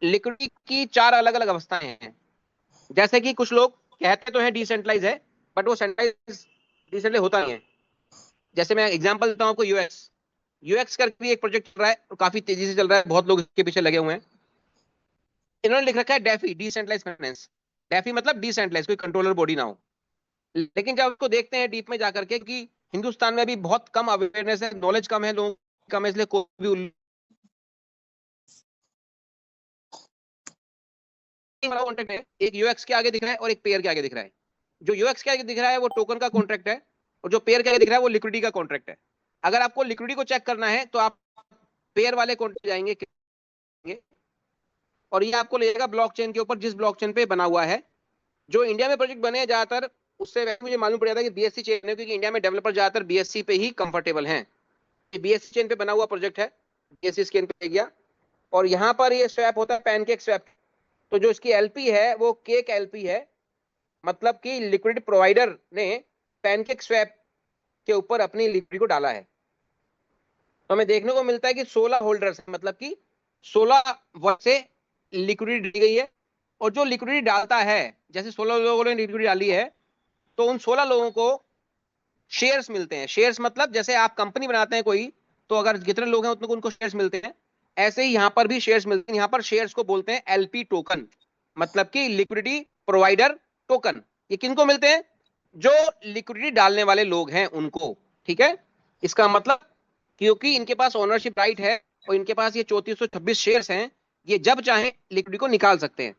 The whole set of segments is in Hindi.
लिक्विडिटी की चार अलग अलग अवस्थाएं हैं। जैसे कि कुछ लोग कहते तो हैं डिसेंट्रलाइज है, बट वो सेंट्रलाइज डिसेंट्रलाइज होता नहीं है। जैसे मैं एग्जांपल देता हूं आपको, यूएक्स। यूएक्स करके भी एक प्रोजेक्ट चल रहा है और काफी तेजी से चल रहा है, बहुत लोग इसके पीछे लगे हुए हैं। इन्होंने लिख रखा है डेफी, डिसेंट्रलाइज फाइनेंस। डेफी मतलब डिसेंट्रलाइज, कोई कंट्रोलर बॉडी ना हो। लेकिन जब उसको देखते हैं डीप में जाकर के कि हिंदुस्तान में भी बहुत कम अवेयरनेस है, नॉलेज कम है, लोगों की कम है, इसलिए कोई भी कॉन्ट्रैक्ट है, एक यूएक्स के आगे दिख रहा है और एक पेयर के आगे दिख रहा है। जो यूएक्स के आगे दिख रहा है वो टोकन का कॉन्ट्रैक्ट है, और जो पेयर के आगे दिख रहा है वो लिक्विडिटी का कॉन्ट्रैक्ट है। अगर आपको लिक्विडिटी को चेक करना है तो आप पेयर वाले कॉन्ट्रैक्ट जाएंगे, और ये आपको ले जाएगा ब्लॉकचेन के ऊपर, जिस ब्लॉकचेन पे बना हुआ है। जो इंडिया में प्रोजेक्ट बने हैं ज्यादातर, उससे वैसे मुझे मालूम पड़ जाता है कि बीएससी चेन है, क्योंकि इंडिया में डेवलपर ज्यादातर बीएससी पे ही कंफर्टेबल हैं। बीएससी चेन पे बना हुआ प्रोजेक्ट है, बीएससी चेन पे गया, और यहाँ पर ये स्वैप होता है पैनकेक स्वैप। तो जो इसकी एलपी है वो केक एलपी है, मतलब कि लिक्विडिटी प्रोवाइडर ने पैनकेक स्वैप के ऊपर अपनी लिक्विडिटी को डाला है। तो हमें देखने को मिलता है कि 16 होल्डर्स, मतलब कि 16 वर्ष से लिक्विडिटी दी गई है। और जो लिक्विडिटी डालता है, जैसे 16 लोगों ने लिक्विडिटी डाली है, तो उन 16 लोगों को शेयर्स मिलते हैं। शेयर्स मतलब जैसे आप कंपनी बनाते हैं कोई, तो अगर जितने लोग हैं उतने को उनको शेयर्स मिलते हैं, ऐसे ही यहां पर भी शेयर्स मिलते हैं। यहां पर शेयर्स को बोलते हैं एलपी टोकन, मतलब कि लिक्विडिटी प्रोवाइडर टोकन। ये किनको मिलते हैं? जो लिक्विडिटी डालने वाले लोग हैं उनको। ठीक है, इसका मतलब क्योंकि इनके पास ओनरशिप राइट है और इनके पास ये 3426 शेयर्स हैं, ये जब चाहे लिक्विडिटी को निकाल सकते हैं।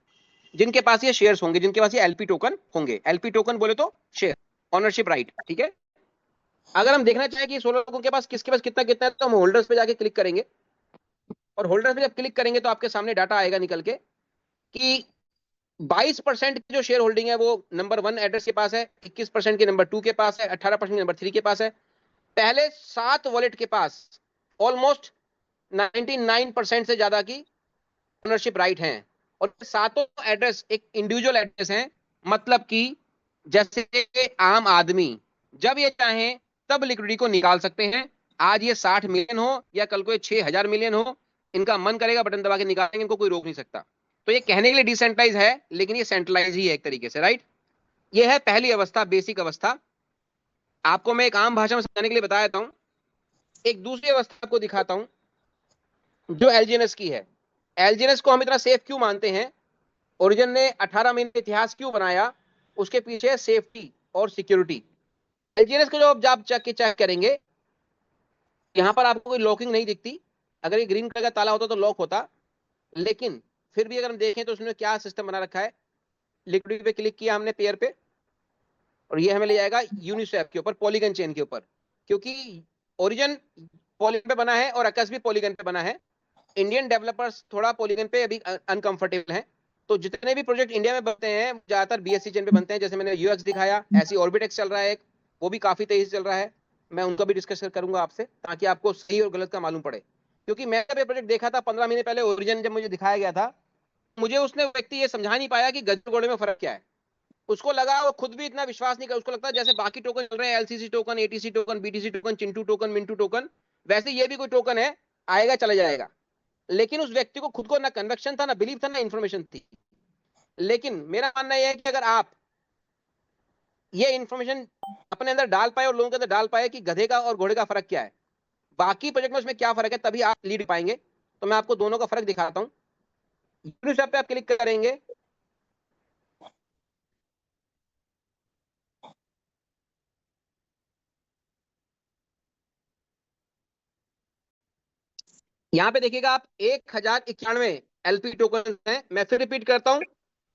जिनके पास ये शेयर्स होंगे, जिनके पास ये एलपी टोकन होंगे, एलपी टोकन बोले तो शेयर, ओनरशिप राइट। ठीक है, अगर हम देखना चाहें कि 16 लोगों के पास किसके पास कितना कितना है, तो हम होल्डर्स पे जाके क्लिक करेंगे, और होल्डर्स पे जब क्लिक करेंगे तो आपके सामने डाटा आएगा निकल के कि 22% की जो शेयर होल्डिंग है वो नंबर 1 एड्रेस के पास है, 21% के नंबर 2 के पास है, 18% के नंबर 3 के पास है। पहले 7 वॉलेट के पास ऑलमोस्ट 99% से ज्यादा की ओनरशिप राइट है। और सातों एड्रेस एक इंडिविजुअल एड्रेस हैं, मतलब कि जैसे आम आदमी जब ये चाहे तब लिक्विडिटी को निकाल सकते हैं। आज ये 60 मिलियन हो या कल को ये 6,000 मिलियन हो, इनका मन करेगा बटन दबा के निकालेंगे, इनको कोई रोक नहीं सकता। तो ये कहने के लिए डिसेंट्रलाइज है, लेकिन ये सेंट्रलाइज ही है एक तरीके से, राइट। ये है पहली अवस्था, बेसिक अवस्था। आपको मैं एक आम भाषा में समझाने के लिए बता देता हूं। एक दूसरी अवस्था आपको दिखाता हूं, जो एलजीएनएस की है। एलजीएनएस को हम इतना सेफ क्यों मानते हैं, ओरिजिन ने 18 महीने इतिहास क्यों बनाया, उसके पीछे सेफ्टी और सिक्योरिटी। एलजीएनएस को जब आप चेक करेंगे, यहां पर आपको कोई लॉकिंग नहीं दिखती। अगर ये ग्रीन कलर का ताला होता तो लॉक होता, लेकिन फिर भी अगर हम देखें तो उसने क्या सिस्टम बना रखा है। लिक्विडिटी पे क्लिक किया हमने पेयर पे, और ये हमें ले जाएगा यूनिस्वैप के ऊपर, पॉलीगन चेन के ऊपर। क्योंकि ओरिजिन पॉलीगन पे बना है और अकस भी पॉलीगन पे बना है। इंडियन डेवलपर्स थोड़ा पॉलीगन पे अभी अनकंफर्टेबल हैं। तो जितने भी प्रोजेक्ट इंडिया में बनते हैं ज्यादातर बीएससी चेन पे बनते हैं। जैसे मैंने यूएक्स दिखाया, ऐसी ऑर्बिटेक्स चल रहा है एक, वो भी काफी तेजी से चल रहा है। मैं उनका भी डिस्कस करूंगा आपसे, ताकि आपको सही और गलत का मालूम पड़े। क्योंकि मैं जब ये प्रोजेक्ट देखा था 15 महीने पहले, ओरिजिन जब मुझे दिखाया गया था, मुझे उसने व्यक्ति ये समझा नहीं पाया कि गधे घोड़े में फर्क क्या है। उसको लगा, वो खुद भी इतना विश्वास नहीं कर, उसको लगता है जैसे बाकी टोकन चल रहे हैं, LCC token, ATC token, BTC token, Chintu token, Mintu token, वैसे ये भी कोई टोकन है, आएगा चला जाएगा। लेकिन उस व्यक्ति को खुद को ना कन्वेक्शन था, ना बिलीव था, ना इंफॉर्मेशन थी। लेकिन मेरा मानना यह है कि अगर आप ये इंफॉर्मेशन अपने अंदर डाल पाए और लोगों के अंदर डाल पाए कि गधे का और घोड़े का फर्क क्या है, बाकी प्रोजेक्ट में उसमें क्या फर्क है, तभी आप लीड पाएंगे। तो मैं आपको दोनों का फर्क दिखाता हूं। यूनिस्वैप पे आप क्लिक करेंगे, यहां पे देखिएगा आप 1091 एलपी टोकन है। मैं फिर रिपीट करता हूं,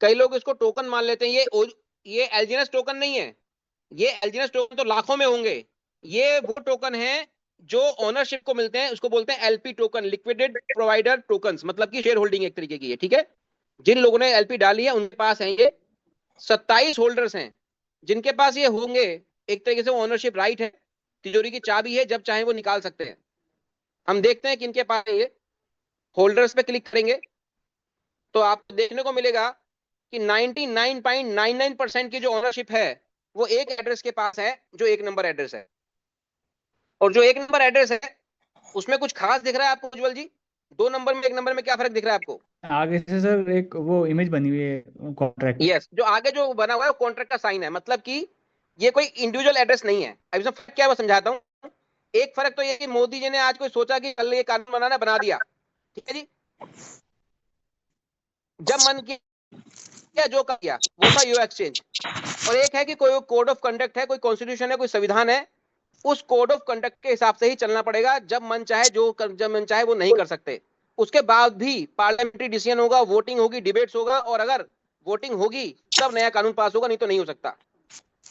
कई लोग इसको टोकन मान लेते हैं। ये एलजीएनएस टोकन नहीं है। ये एलजीएनएस टोकन तो लाखों में होंगे। ये वो टोकन है जो ओनरशिप को मिलते हैं, उसको बोलते हैं एलपी टोकन, लिक्विडेड प्रोवाइडर टोकन्स, मतलब कि शेयर होल्डिंग एक तरीके की है। ठीक है, जिन लोगों ने एलपी डाली है उनके पास है ये। 27 होल्डर्स हैं जिनके पास ये होंगे। एक तरीके से ओनरशिप राइट है, तिजोरी की चाबी है, जब चाहे वो निकाल सकते हैं। हम देखते हैं कि इनके पास ये होल्डर्स पे क्लिक करेंगे तो आपको देखने को मिलेगा कि 99.99% की जो ओनरशिप है वो एक एड्रेस के पास है, जो एक नंबर एड्रेस है। और जो एक नंबर एड्रेस है उसमें कुछ खास दिख रहा है आपको उज्जवल जी? 2 नंबर में 1 नंबर में क्या फर्क दिख रहा है आपको? आगे से सर एक वो इमेज बनी हुई है कॉन्ट्रैक्ट। यस, जो आगे जो बना हुआ है वो कॉन्ट्रैक्ट का साइन है, मतलब कि ये कोई इंडिविजुअल एड्रेस नहीं है। अब इसमें फर्क क्या है वो समझाता हूँ। एक फर्क तो ये कि मोदी जी ने आज कोई सोचा कि कल ये कानून बनाना, बना दिया, ठीक है जी, जब मन किया जो कर किया, वो था यू एक्सचेंज। और एक है कि कोई कोड ऑफ कंडक्ट है, कोई कॉन्स्टिट्यूशन है, कोई संविधान है, उस कोड ऑफ कंडक्ट के हिसाब से ही चलना पड़ेगा। जब मन चाहे जब मन चाहे वो नहीं कर सकते। उसके बाद भी पार्लियामेंट्री डिसीजन होगा, वोटिंग होगी, डिबेट्स होगा, और अगर वोटिंग होगी तब नया कानून पास होगा, नहीं तो नहीं हो सकता।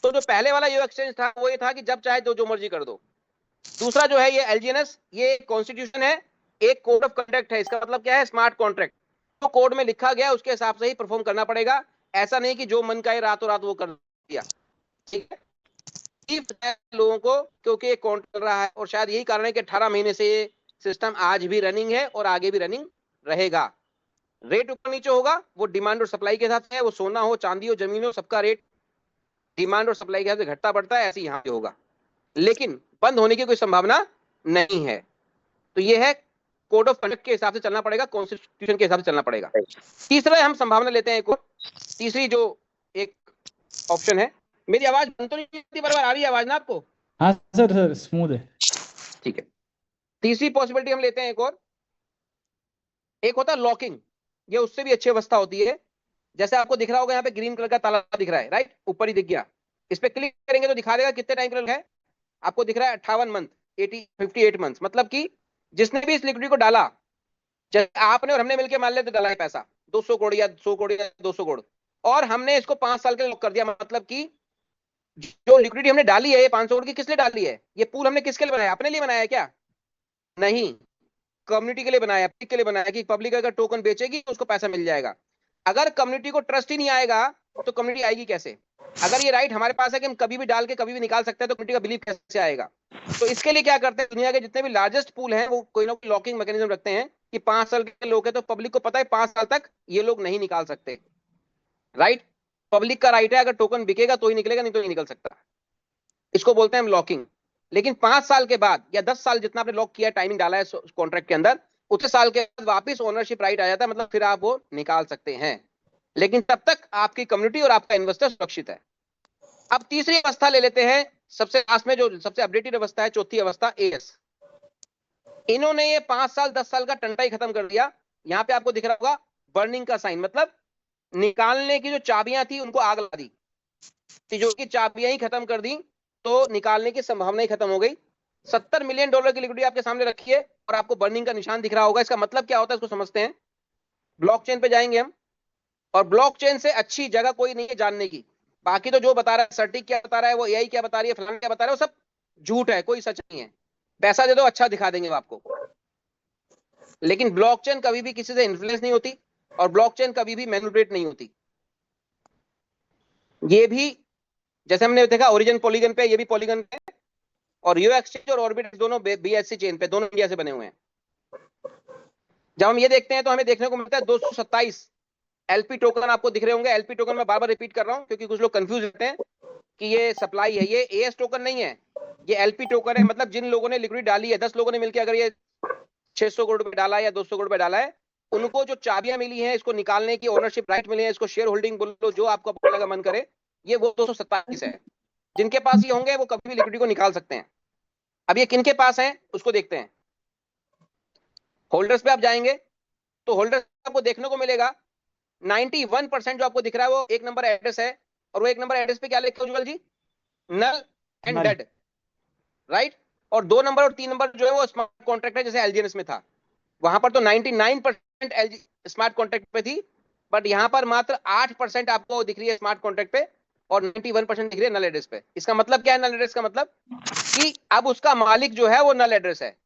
तो जो पहले वाला यू एक्सचेंज था वो ये था कि जब चाहे तो जो मर्जी कर दो। दूसरा जो है ये एलजीएनएस, ये कॉन्स्टिट्यूशन है, एक कोड ऑफ कंडक्ट है। इसका मतलब क्या है? Smart contract. तो कोड में लिखा गया उसके हिसाब से ही परफॉर्म करना पड़ेगा। ऐसा नहीं कि जो मन का है रातों रात वो कर दिया, ठीक है। लोगों को, क्योंकि ये कौन चल रहा है, और शायद यही कारण है कि 18 महीने से ये सिस्टम आज भी रनिंग है और आगे भी रनिंग रहेगा। रेट ऊपर नीचे होगा, वो डिमांड और सप्लाई के साथ है। वो सोना हो, चांदी हो, जमीन हो, सबका रेट डिमांड और सप्लाई के हिसाब से घटता बढ़ता है, ऐसे यहां पे होगा। लेकिन बंद होने की कोई संभावना नहीं है। तो ये है कोड ऑफ कंडक्ट के हिसाब से चलना पड़ेगा, कॉन्स्टिट्यूशन के हिसाब से चलना पड़ेगा। तीसरा हम संभावना लेते हैं एक और, तीसरी जो एक ऑप्शन है। मेरी आवाज बंद तो नहीं होती, बराबर आ रही है आवाज ना आपको? हाँ सर, सर स्मूथ है। ठीक है। तीसरी पॉसिबिलिटी हम लेते हैं एक और, एक होता है लॉकिंग। ये उससे भी अच्छी अवस्था होती है। जैसे आपको दिख रहा होगा यहाँ पे ग्रीन कलर का ताला दिख रहा है, राइट, ऊपर ही दिख गया। इस पे क्लिक करेंगे तो दिखा देगा कितने टाइम पीरियड है। आपको दिख रहा है 58 मंथ, 58 मंथ, मतलब कि जिसने भी इस लिक्विडिटी को डाला, जैसे आपने और हमने मिलकर मान लिया तो डाला है पैसा 200 करोड़ या 100 करोड़ या 200 करोड़, और हमने इसको 5 साल के लिए लॉक कर दिया। मतलब कि जो लिक्विडिटी हमने डाली है ये 500 करोड़ की, किस लिए डाली है? ये पूल हमने किसके लिए बनाया? अपने लिए बनाया है क्या? नहीं, कम्युनिटी के लिए बनाया, पब्लिक के लिए बनाया, कि पब्लिक अगर टोकन बेचेगी तो उसको पैसा मिल जाएगा। अगर कम्युनिटी को ट्रस्ट ही नहीं आएगा तो कम्युनिटी आएगी कैसे? अगर ये राइट हमारे पास है कि हम कभी भी डाल के कभी भी निकाल सकते हैं, तो कम्युनिटी का बिलीव कैसे आएगा? तो इसके लिए क्या करते हैं, दुनिया के जितने भी लार्जेस्ट पूल हैं वो कोई ना कोई लॉकिंग मैकेनिज्म रखते हैं कि 5 साल के लोग हैं तो पब्लिक को पता है 5 साल तक ये लोग नहीं निकाल सकते, राइट। पब्लिक का राइट है, अगर टोकन बिकेगा तो ही निकलेगा, नहीं तो नहीं निकल सकता। इसको बोलते हैं हम लॉकिंग। लेकिन 5 साल के बाद या 10 साल जितना आपने लॉक किया, टाइमिंग डाला है कॉन्ट्रैक्ट के अंदर, उतने साल के बाद वापिस ओनरशिप राइट आ जाता है, मतलब फिर आप वो निकाल सकते हैं। लेकिन तब तक आपकी कम्युनिटी और आपका इन्वेस्टर सुरक्षित है। अब तीसरी अवस्था ले लेते हैं, सबसे लास्ट में जो सबसे अपडेटेड अवस्था है, चौथी अवस्था एएस। इन्होंने ये 5 साल 10 साल का टंटा ही खत्म कर दिया। यहां पे आपको दिख रहा होगा बर्निंग का साइन, मतलब निकालने की जो चाबियां थी उनको आग लगा दी, तिजोरी की चाबियां ही खत्म कर दी, तो निकालने की संभावना ही खत्म हो गई। $70 मिलियन की लिक्विडिटी आपके सामने रखी है और आपको बर्निंग का निशान दिख रहा होगा। इसका मतलब क्या होता है इसको समझते हैं। ब्लॉकचेन पे जाएंगे हम, और ब्लॉकचेन से अच्छी जगह कोई नहीं है जानने की। बाकी तो जो बता रहा है, सर्टिक क्या बता रहा है, वो एआई क्या बता रही है, फलाना क्या बता रहा है, वो सब झूठ है, कोई सच नहीं है। पैसा दे दो अच्छा दिखा देंगे वो आपको। लेकिन ब्लॉकचेन कभी भी किसी से इन्फ्लुएंस नहीं होती, और ब्लॉकचेन कभी भी मैनिपुलेट नहीं होती। ये भी जैसे हमने देखा ओरिजिन पॉलीगन पे, ये भी पॉलीगन पे, और यूएक्स एक्सचेंज और ऑर्बिट दोनों बीएससी चेन पे, दोनों इंडिया से बने हुए हैं। जब हम ये देखते हैं तो हमें देखने को मिलता है 227 एलपी टोकन आपको दिख रहे होंगे। एलपी टोकन मैं बार बार रिपीट कर रहा हूं क्योंकि कुछ लोग कंफ्यूज रहते हैं कि ये सप्लाई है। ये एएस टोकन नहीं है, ये एलपी टोकन है। मतलब जिन लोगों ने लिक्विडिटी डाली है, 10 लोगों ने मिलकर अगर ये 600 करोड़ रुपए डाला है या 200 करोड़ रुपए डाला है, उनको जो चाबियां मिली हैं इसको निकालने की, ओनरशिप राइट मिले हैं, इसको शेयर होल्डिंग बोलो, जो आपको लगा मन करे, ये वो 227 है। जिनके पास ये होंगे वो कभी भी लिक्विडिटी को निकाल सकते हैं। अब ये किनके पास है उसको देखते हैं। होल्डर्स पे आप जाएंगे तो होल्डर्स आपको देखने को मिलेगा 91% जो आपको दिख रहा है वो 1 नंबर एड्रेस है। और वो 1 नंबर एड्रेस पे क्या लिखा है Ujjwal ji? Null and null. Dead, right. और 2 नंबर और 3 नंबर जो है वो स्मार्ट कॉन्ट्रैक्ट है, जैसे एलजीएनएस में था। वहां पर तो 99% स्मार्ट कॉन्ट्रैक्ट पे थी, बट यहां पर मात्र 8% आपको दिख रही है स्मार्ट कॉन्ट्रैक्ट पे, और 91% दिख रही है नल एड्रेस पे। इसका मतलब क्या है? नल एड्रेस का मतलब कि अब उसका मालिक जो है वो नल एड्रेस है।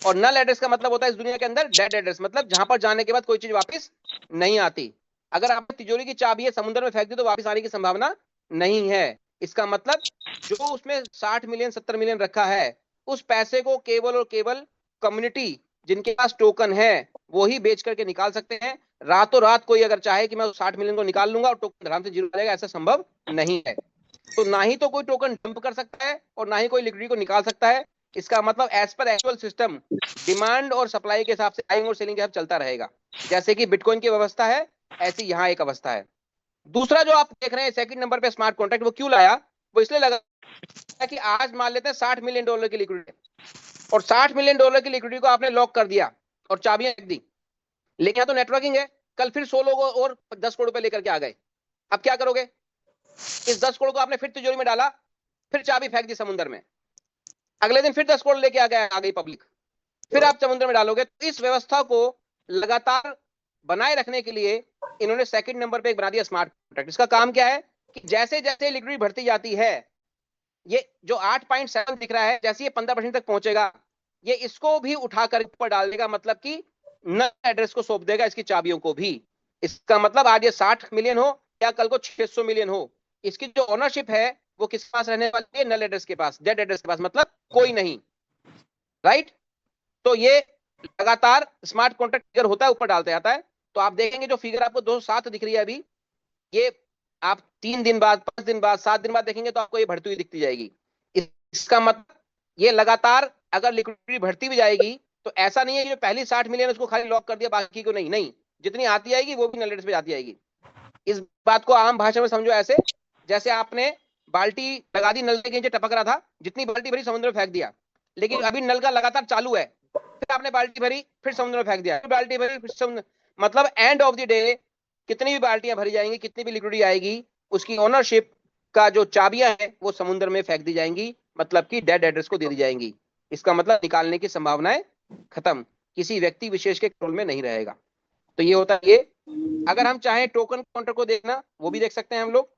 और नल एड्रेस का मतलब होता है इस दुनिया के अंदर डेड एड्रेस, मतलब जहां पर जाने के बाद कोई चीज वापस नहीं आती। अगर आपने तिजोरी की चाबी है समुद्र में फेंक दी तो वापस आने की संभावना नहीं है। इसका मतलब जो उसमें 60 मिलियन 70 मिलियन रखा है, उस पैसे को केवल और केवल कम्युनिटी जिनके पास टोकन है वो ही बेच करके निकाल सकते हैं। रातों रात कोई अगर चाहे कि मैं 60 मिलियन को निकाल लूंगा और टोकन आराम से जीरो हो जाएगा, ऐसा संभव नहीं है। तो ना ही तो कोई टोकन डंप कर सकता है और ना ही कोई लिक्विडिटी को निकाल सकता है। इसका मतलब as per actual system demand और सप्लाई के हिसाब से बाइंग और सेलिंग के हिसाब चलता रहेगा। जैसे कि बिटकॉइन की व्यवस्था है, ऐसी यहाँ एक अवस्था है। दूसरा जो आप देख रहे हैं सेकंड नंबर पे स्मार्ट कॉन्ट्रैक्ट, वो क्यों लाया? वो इसलिए लगा कि आज मान लेते हैं $60 मिलियन की लिक्विडिटी, और $60 मिलियन की लिक्विडिटी को आपने लॉक कर दिया और चाबियां रख दी, लेकिन यहाँ तो नेटवर्किंग है, कल फिर 100 लोग और 10 करोड़ रुपए लेकर के आ गए, अब क्या करोगे? इस 10 करोड़ को आपने फिर तिजोरी में डाला, फिर चाबी फेंक दी समुद्र में, अगले दिन फिर 10 करोड़ लेके आ गई पब्लिक, फिर आप समुद्र में डालोगे। तो इस व्यवस्था को लगातार बनाए रखने के लिए इन्होंने सेकंड नंबर पे एक बना दिया स्मार्ट कॉन्ट्रैक्ट। इसका काम क्या है कि जैसे जैसे लिक्विडिटी बढ़ती जाती है, ये जो 8.7 दिख रहा है, जैसे ये 15% तक पहुंचेगा, ये इसको भी उठाकर ऊपर डाल देगा, मतलब कि नल एड्रेस को सौंप देगा इसकी चाबियों को भी। इसका मतलब आज ये 60 मिलियन हो या कल को 600 मिलियन हो, इसकी जो ओनरशिप है वो किसके पास रहने वाली है? नल एड्रेस के पास, डेड एड्रेस के पास, मतलब कोई नहीं, राइट। तो ये लगातार स्मार्ट कॉन्ट्रैक्ट फिगर होता है, ऊपर डालते जाता है। तो आप देखेंगे जो फिगर आपको 207 दिख रही है अभी, ये आप 3 दिन बाद, 5 दिन बाद, 7 दिन बाद देखेंगे तो आपको ये बढ़ती हुई दिखती जाएगी। इसका मतलब ये लगातार अगर लिक्विडिटी बढ़ती भी जाएगी, तो ऐसा नहीं है कि जो पहली 60 मिलियन उसको खाली लॉक कर दिया, बाकी को नहीं, नहीं, जितनी आती आएगी वो भी नल एड्रेस पे जाती आएगी। इस बात को आम भाषा में समझो ऐसे, जैसे आपने बाल्टी लगा दी, नल के नीचे टपक रहा था, जितनी बाल्टी भरी समुद्र में फेंक दिया, लेकिन अभी नल का लगातार चालू है, फिर आपने बाल्टी भरी, फिर समुद्र में फेंक दिया, फिर बाल्टी भरी, फिर समुद्र, मतलब एंड ऑफ द डे कितनी भी बाल्टियां भरी जाएंगी, कितनी भी लिक्विडिटी आएगी, उसकी ओनरशिप का जो चाबियां है वो समुद्र में फेंक दी जाएंगी, मतलब कि डेड एड्रेस को दे दी जाएंगी। इसका मतलब निकालने की संभावनाएं खत्म, किसी व्यक्ति विशेष के कंट्रोल में नहीं रहेगा। तो ये होता है ये। अगर हम चाहें टोकन कॉन्ट्रैक्ट को देखना, वो भी देख सकते हैं हम लोग।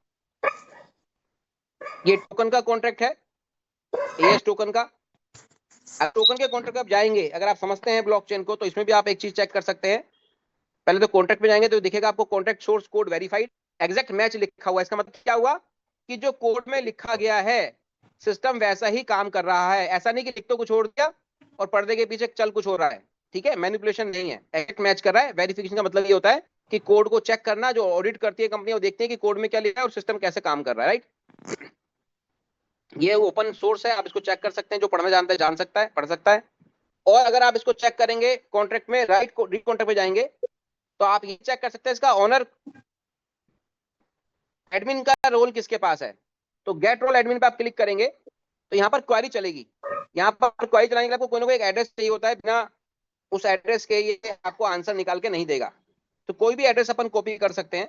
ये टोकन का कॉन्ट्रैक्ट है, एएस टोकन का। टोकन के कॉन्ट्रैक्ट आप जाएंगे, अगर आप समझते हैं ब्लॉकचेन को, तो इसमें भी आप एक चीज चेक कर सकते हैं। पहले तो कॉन्ट्रैक्ट पे जाएंगे तो दिखेगा आपको contract source code verified exact match लिखा हुआ है। इसका मतलब क्या हुआ कि जो कोड में लिखा गया है सिस्टम वैसा ही काम कर रहा है, ऐसा नहीं कि लिख तो कुछ और दिया और पर्दे के पीछे चल कुछ हो रहा है, ठीक है, मैनिपुलेशन नहीं है, एग्जैक्ट मैच कर रहा है। वेरिफिकेशन का मतलब ये होता है कि कोड को चेक करना, जो ऑडिट करती है कंपनी, वो देखती है कि कोड में क्या लिखा है और सिस्टम कैसे काम कर रहा है, राइट। ये ओपन सोर्स है, आप इसको चेक कर सकते हैं, जो पढ़ना जानता है जान सकता है, पढ़ सकता है। और अगर आप इसको चेक करेंगे कॉन्ट्रैक्ट में, रीड कॉन्ट्रैक्ट पे जाएंगे तो आप ये चेक कर सकते हैं इसका ऑनर एडमिन का रोल किसके पास है। तो गेट रोल एडमिन पे आप क्लिक करेंगे तो यहाँ पर क्वेरी चलेगी। यहाँ पर क्वेरी चलाने के लिए आपको कोई ना कोई एक एड्रेस चाहिए होता है, बिना उस एड्रेस के ये आपको आंसर निकाल के नहीं देगा। तो कोई भी एड्रेस अपन कॉपी कर सकते हैं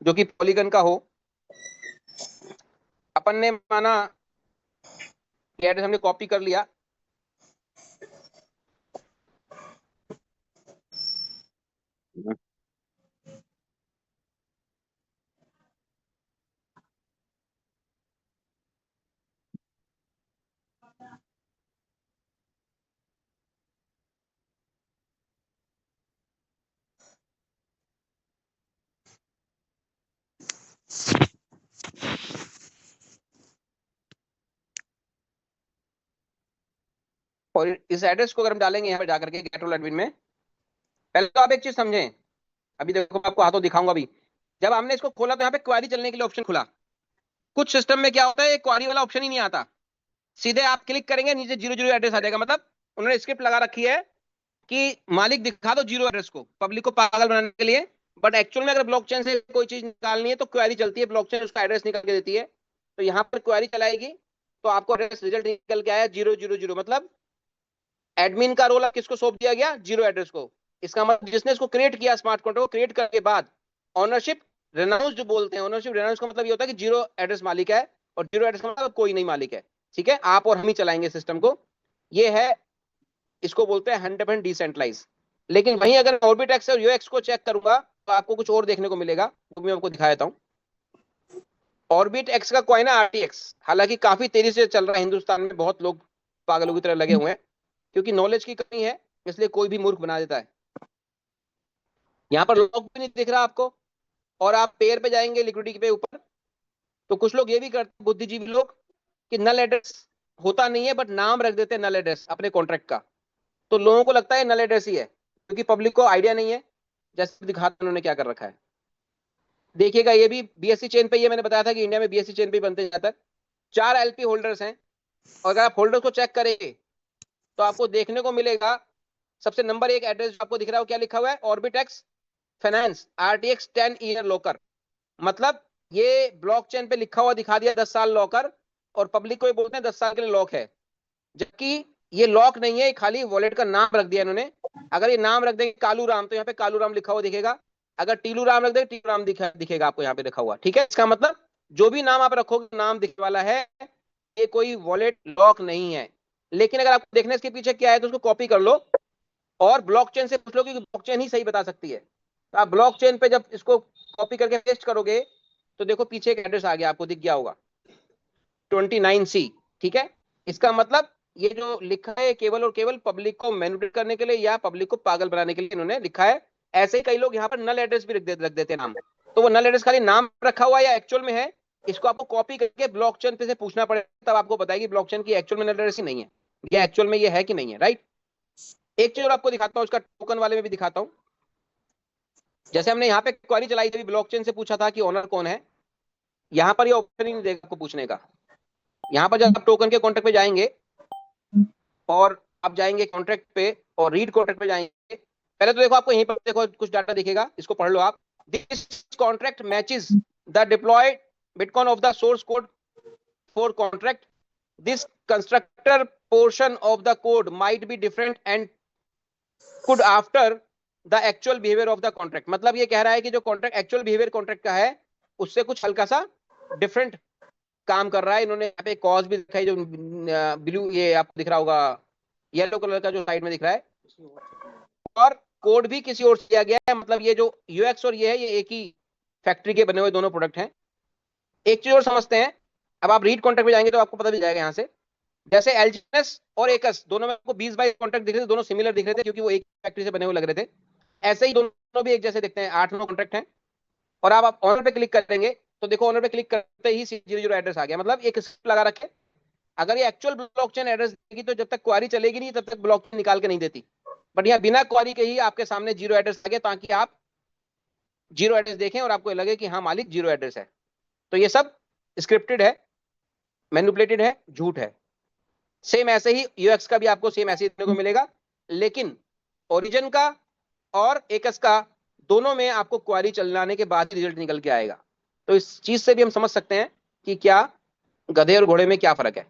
जो कि पॉलीगन का हो। अपन ने माना ये एड्रेस हमने कॉपी कर लिया, और इस एड्रेस को अगर हम डालेंगे यहाँ पे जाकर के गेट रोल एडमिन में, पहले तो आप एक चीज समझें, अभी देखो मैं आपको हाथों दिखाऊंगा। अभी जब हमने इसको खोला तो यहाँ पे क्वेरी चलने के लिए ऑप्शन खुला। कुछ सिस्टम में क्या होता है, क्वेरी वाला ऑप्शन ही नहीं आता, सीधे आप क्लिक करेंगे नीचे 0 एड्रेस आ जाएगा। मतलब उन्होंने स्क्रिप्ट लगा रखी है कि मालिक दिखा दो 0 एड्रेस को, पब्लिक को पागल बनाने के लिए। बट एक्चुअल में अगर ब्लॉकचेन से कोई चीज निकालनी है तो क्वेरी चलती है, ब्लॉकचेन उसका एड्रेस निकाल के देती है। तो यहाँ पर क्वेरी चलाएगी तो आपको एड्रेस रिजल्ट निकल के आया 000, मतलब एडमिन का रोल किसको सौंप दिया गया? 0 एड्रेस को। इसका मतलब जिसने इसको क्रिएट किया स्मार्ट कॉन्ट्रैक्ट को, क्रिएट करने के बाद ऑनरशिप रेनाउंस जो बोलते हैं, ऑनरशिप रेनाउंस का मतलब ये होता है कि 0 एड्रेस मालिक है, और 0 एड्रेस का मतलब कोई नहीं मालिक है, ठीक है, आप और हम ही चलाएंगे सिस्टम को। ये है, इसको बोलते हैं 100% डिसेंट्रलाइज। लेकिन वहीं अगर ऑर्बिटएक्स और यूएक्स को चेक करूंगा तो आपको कुछ और देखने को मिलेगा, वो भी मैं आपको दिखा देता हूं। ऑर्बिट एक्स का कॉइन है आरटीएक्स, हालांकि काफी तेजी से चल रहा है हिंदुस्तान में, बहुत लोग पागलों की तरह लगे हुए हैं, क्योंकि नॉलेज की कमी है, इसलिए कोई भी मूर्ख बना देता है। यहाँ पर लॉक भी नहीं दिख रहा आपको, और आप पेयर पे जाएंगे लिक्विडिटी पे ऊपर, तो कुछ लोग ये भी करते हैं, बुद्धिजीवी लोग, कि नल एड्रेस होता नहीं है बट नाम रख देते हैं नल एड्रेस अपने कॉन्ट्रैक्ट का। तो लोगों को लगता है नल एड्रेस ही है, क्योंकि पब्लिक को आइडिया नहीं है। जैसे दिखाते उन्होंने क्या कर रखा है, देखिएगा ये भी बीएससी चेन पे, ये मैंने बताया था कि इंडिया में बीएससी चेन पे बनते जाता है। 4 एलपी होल्डर्स हैं, और अगर आप होल्डर को चेक करेंगे तो आपको देखने को मिलेगा सबसे नंबर 1 एड्रेस जो आपको दिख रहा है वो क्या लिखा हुआ है, ऑर्बिटेक्स फाइनेंस RTX 10 ईयर लॉकर। मतलब ये ब्लॉकचेन पे लिखा हुआ दिखा दिया 10 साल लॉकर, और पब्लिक को ये बोलते हैं 10 साल के लिए लॉक है, जबकि ये लॉक नहीं है, खाली वॉलेट का नाम रख दिया इन्होंने। अगर ये नाम रख देंगे कालू राम तो यहाँ पे कालू राम लिखा हुआ दिखेगा, अगर टीलू राम रख देंगे टीलू राम दिखेगा आपको यहाँ पे लिखा हुआ। ठीक है, इसका मतलब जो भी नाम आप रखोगे नाम दिखने वाला है, ये कोई वॉलेट लॉक नहीं है। लेकिन अगर आपको देखना है इसके पीछे क्या है तो उसको कॉपी कर लो और ब्लॉकचेन से पूछ लो, क्योंकि ब्लॉकचेन ही सही बता सकती है। तो आप ब्लॉकचेन पे जब इसको कॉपी करके पेस्ट करोगे तो देखो पीछे एक एड्रेस आ गया, आपको दिख गया होगा 29C। ठीक है, इसका मतलब ये जो लिखा है केवल और केवल पब्लिक को मैनिपुलेट करने के लिए या पब्लिक को पागल बनाने के लिए इन्होंने लिखा है। ऐसे ही कई लोग यहाँ पर नल एड्रेस भी रख देते हैं नाम, तो वो नल एड्रेस खाली नाम रखा हुआ है या एक्चुअल में है, इसको आपको कॉपी करके ब्लॉकचेन पे से पूछना पड़ेगा, तब आपको बताएगी ब्लॉकचेन की एक्चुअल में नल एड्रेस ही नहीं है, या एक्चुअल में ये है कि नहीं है। राइट, एक चीज और आपको दिखाता हूँ, उसका टोकन वाले में भी दिखाता हूँ। जैसे हमने यहाँ पे क्वेरी चलाई थी, ब्लॉकचेन से पूछा था कि ओनर कौन है, यहाँ पर ये ऑप्शन ही नहीं देगा आपको पूछने का। यहाँ पर जब आप टोकन के कॉन्ट्रैक्ट पे जाएंगे और आप जाएंगे कॉन्ट्रैक्ट पे और रीड कॉन्ट्रैक्ट पे जाएंगे, पहले तो देखो आपको यहीं पर देखो कुछ डाटा दिखेगा, इसको पढ़ लो आप। This contract matches the deployed bitcoin of the source code for contract, this constructor portion of the code might be different and could after the actual behaviour of the contract. मतलब ये कह रहा है कि जो कॉन्ट्रैक्ट एक्चुअल बिहेवियर कॉन्ट्रैक्ट का है उससे कुछ हल्का सा डिफरेंट काम कर रहा है। इन्होंने यहाँ पे कॉज भी दिखाई, जो ब्लू ये आपको दिख रहा होगा येलो कलर का जो साइड में दिख रहा है, और कोड भी किसी और से किया गया है। मतलब ये जो यूएक्स और ये है, ये एक ही फैक्ट्री के बने हुए दोनों प्रोडक्ट हैं। एक चीज और समझते हैं, अब आप रीड कॉन्ट्रैक्ट में जाएंगे तो आपको पता भी जाएगा यहाँ से, जैसे एलजीएस और एकस दोनों में आपको 20-22 कॉन्ट्रैक्ट दिख रहे थे, दोनों सिमिलर दिख रहे थे क्योंकि वो एक फैक्ट्री से बने हुए लग रहे थे। ऐसे ही दोनों भी एक जैसे दिखते हैं, 8-9 कॉन्ट्रैक्ट हैं। और आप ऑनर पे क्लिक करेंगे तो देखो ऑनर पे क्लिक करते ही C00 एड्रेस आ गया। मतलब एक स्क्रिप्ट लगा रखे, अगर ये एक्चुअल ब्लॉकचेन एड्रेस देगी तो जब तक क्वेरी चलेगी नहीं तब तक ब्लॉकचेन निकाल के नहीं देती, बट यहाँ बिना क्वेरी के ही आपके सामने 0 एड्रेस आ गया, ताकि आप 0 एड्रेस देखें और आपको लगे कि हाँ मालिक 0 एड्रेस है। तो ये सब स्क्रिप्टेड है, मैनिपुलेटेड है, झूठ है। सेम ऐसे ही यूएक्स का भी आपको सेम ऐसे ही देखने को मिलेगा, लेकिन ओरिजिन का और एकस का दोनों में आपको क्वेरी चलाने के बाद ही रिजल्ट निकल के आएगा। तो इस चीज से भी हम समझ सकते हैं कि क्या गधे और घोड़े में क्या फर्क है।